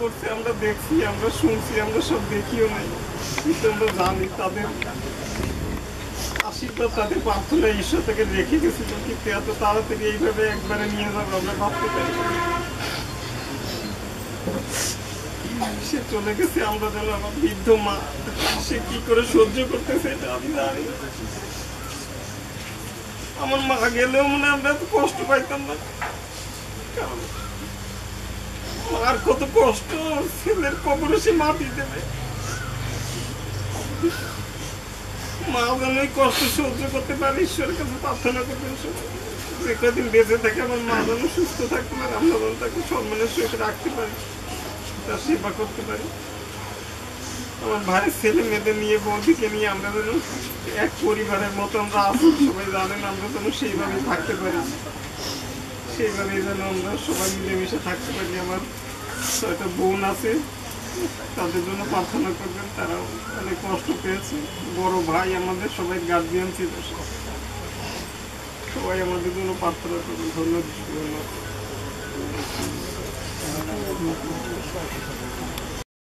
করছে আমরা দেখছি, আমরা শুনছি, আমরা সব দেখিও নাই, কিন্তু আমরা জানি তাদের আশীর্বাদ, তাদের প্রার্থনা ঈশ্বর থেকে রেখে গেছিল, কিন্তু এত তাড়াতাড়ি এইভাবে একবারে নিয়ে যাবো আমরা ভাবতে পারি। সে চলে গেছে, আমরা যেন আমার বৃদ্ধ মা, সে কি করে সহ্য করতেছে এটা আমি জানি। আমার মা গেলেও মনে আমরা এত কষ্ট পাইতাম না, কারণ মার কত কষ্ট, ছেলের কবরে সে মাটি দেবে, মা যেন এই কষ্ট সহ্য করতে পারে, ঈশ্বরের কাছে প্রার্থনা করবেন সবাই যে কদিন বেঁচে থাকে আমার মা যেন সুস্থ থাকতে পারে, আমরা যেন তাকে সম্মানের সহিত রাখতে পারি, তার সেবা করতে পারি। আমার ভাইয়ের ছেলে মেয়েদের নিয়ে, বৌদিকে নিয়ে আমরা যেন এক পরিবারের মতো আমরা আছি, সবাই জানেন, আমরা যেন সেইভাবে থাকতে পারি, সেইভাবেই যেন আমরা সবাই মিলেমিশে থাকতে পারি। আমার 6টা বোন আছে, তাদের জন্য প্রার্থনা করবেন, তারাও অনেক কষ্ট পেয়েছে। বড় ভাই আমাদের সবাই গার্জিয়ান ছিল, সবাই আমাদের জন্য প্রার্থনা করবেন। ধন্যবাদ।